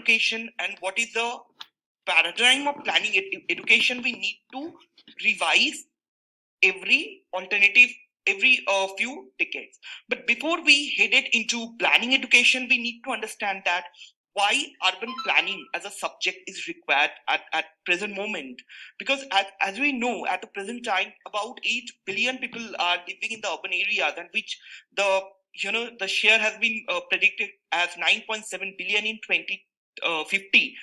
education and what is the paradigm of planning education we need to revise every few decades. But before we headed into planning education, we need to understand that why urban planning as a subject is required at present moment. Because as we know, at the present time, about 8 billion people are living in the urban areas, and which the the share has been predicted as 9.7 billion in 2050.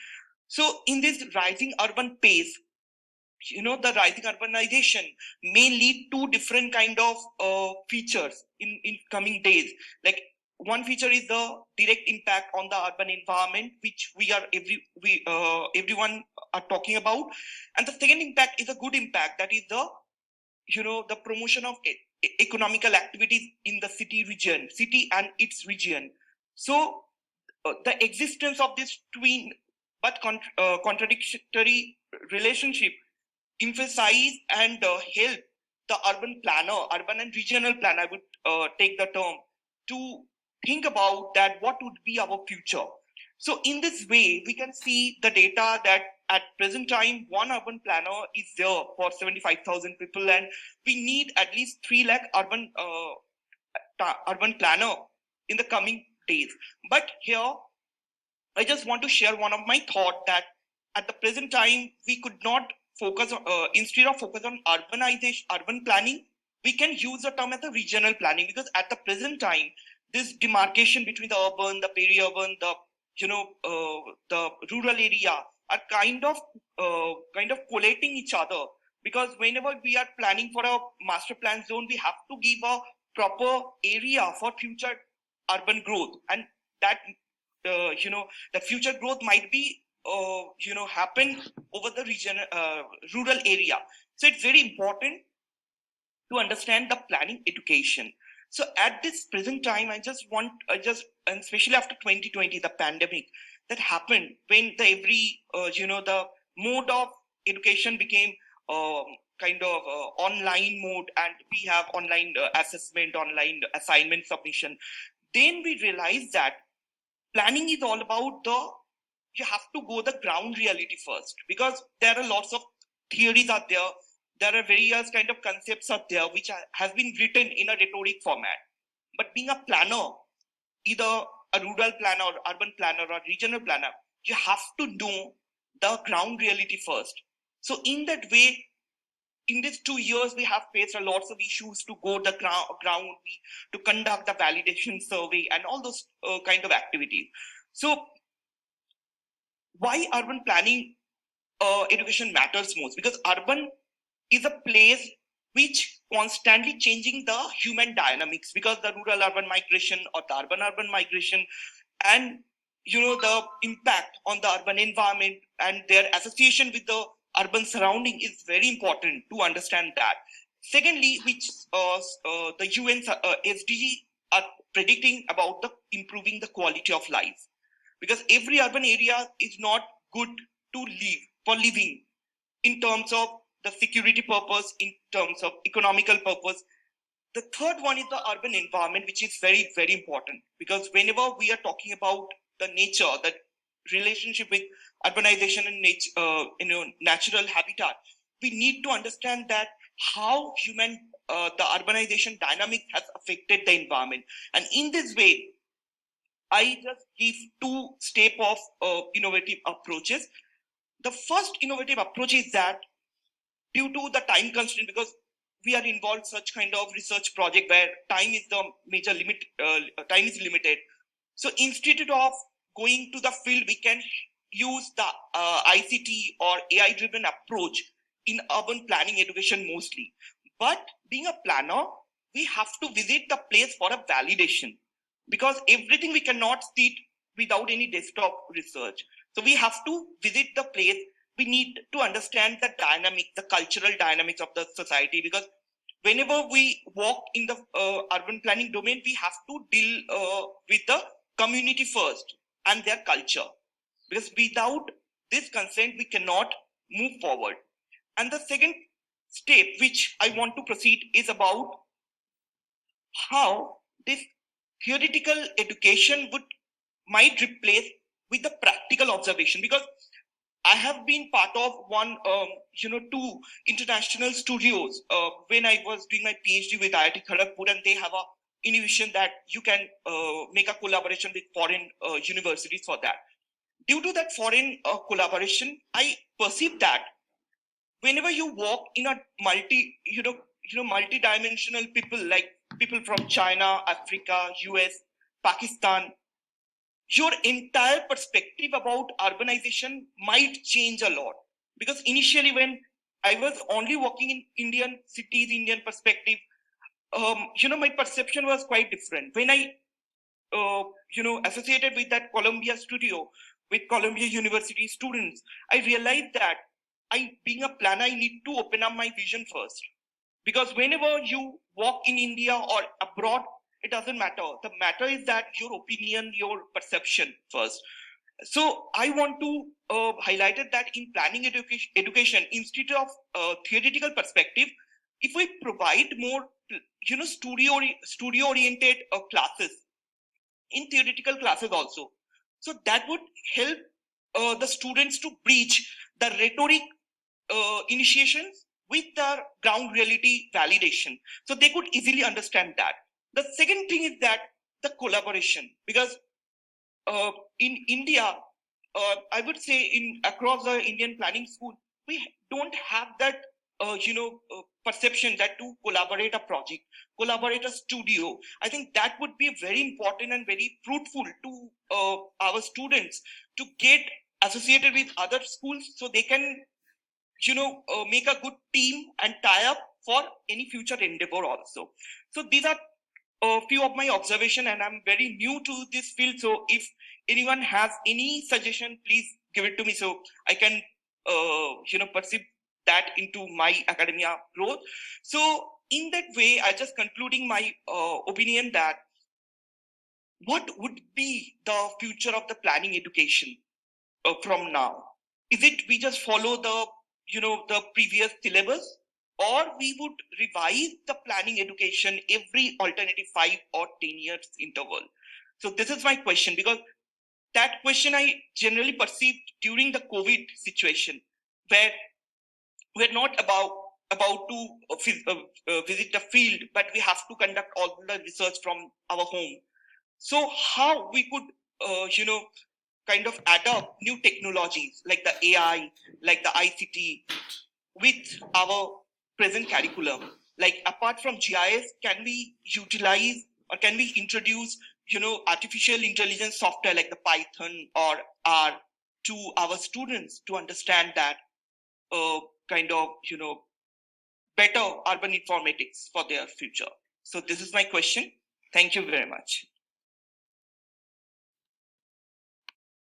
So in this rising urban pace, the rising urbanization may lead to different kind of features in coming days. Like, one feature is the direct impact on the urban environment, which everyone are talking about. And the second impact is a good impact, that is the promotion of economical activities in the city and its region. So the existence of this twin but contradictory relationship emphasize and help the urban and regional planner, I would take the term, to think about that what would be our future. So in this way, we can see the data that at present time, one urban planner is there for 75,000 people, and we need at least 3 lakh urban planner in the coming days. But here, I just want to share one of my thought that at the present time, we could not focus on, instead of focus on urban planning, we can use the term as a regional planning, because at the present time, this demarcation between the urban, the peri-urban, the rural area are kind of collating each other. Because whenever we are planning for a master plan zone, we have to give a proper area for future urban growth, and that the future growth might be happen over the region rural area. So it's very important to understand the planning education. So at this present time, and especially after 2020, the pandemic that happened, when the mode of education became kind of online mode, and we have online assessment, online assignment submission, then we realized that planning is all about you have to go the ground reality first, because there are lots of theories out there. There are various kind of concepts out there which have been written in a rhetoric format. But being a planner, either a rural planner or urban planner or regional planner, you have to know the ground reality first. So in that way, in these 2 years, we have faced a lots of issues to go the ground, to conduct the validation survey and all those kind of activities. So why urban planning education matters most? Because urban is a place which constantly changing the human dynamics, because the rural urban migration or the urban migration, and the impact on the urban environment and their association with the urban surrounding is very important to understand that. Secondly, which the UN SDG are predicting about the improving the quality of life, because every urban area is not good to live for living, in terms of the security purpose, in terms of economical purpose. The third one is the urban environment, which is very, very important, because whenever we are talking about the nature, the relationship with urbanization and nature, natural habitat, we need to understand that how the urbanization dynamic has affected the environment. And in this way, I just give 2 steps of innovative approaches. The first innovative approach is that, due to the time constraint, because we are involved such kind of research project where time is the major limit, time is limited. So instead of going to the field, we can use the ICT or AI driven approach in urban planning education mostly. But being a planner, we have to visit the place for a validation, because everything we cannot see without any desktop research. So we have to visit the place. We need to understand the dynamic, the cultural dynamics of the society, because whenever we walk in the urban planning domain, we have to deal with the community first and their culture, because without this consent, we cannot move forward. And the second step which I want to proceed is about how this theoretical education might replace with the practical observation, because I have been part of two international studios when I was doing my PhD with IIT Kharagpur, and they have a innovation that you can make a collaboration with foreign universities for that. Due to that foreign collaboration, I perceive that whenever you walk in a multi-dimensional people, like people from China, Africa, US, Pakistan, your entire perspective about urbanization might change a lot. Because initially, when I was only working in Indian cities, Indian perspective, my perception was quite different. When I associated with that Columbia studio, with Columbia University students, I realized that being a planner, I need to open up my vision first. Because whenever you walk in India or abroad, it doesn't matter. The matter is that your opinion, your perception first. So I want to highlight it that in planning education, instead of theoretical perspective, if we provide more, studio oriented classes in theoretical classes also, so that would help the students to breach the rhetoric initiations with the ground reality validation, so they could easily understand that. The second thing is that the collaboration, because in India, I would say in across the Indian planning school, we don't have that perception that to collaborate a project, collaborate a studio. I think that would be very important and very fruitful to our students to get associated with other schools, so they can make a good team and tie up for any future endeavor also. So these are a few of my observation, and I'm very new to this field. So if anyone has any suggestion, please give it to me so I can perceive that into my academia growth. So in that way, I just concluding my opinion that what would be the future of the planning education from now? Is it we just follow the the previous syllabus, or we would revise the planning education every alternative 5 or 10 years interval? So this is my question, because that question I generally perceived during the COVID situation, where we're not about to visit the field, but we have to conduct all the research from our home. So how we could kind of adopt new technologies like the AI, like the ICT with our present curriculum? Like apart from GIS, can we utilize or can we introduce, artificial intelligence software like the Python or R to our students to understand that kind of, better urban informatics for their future? So this is my question. Thank you very much.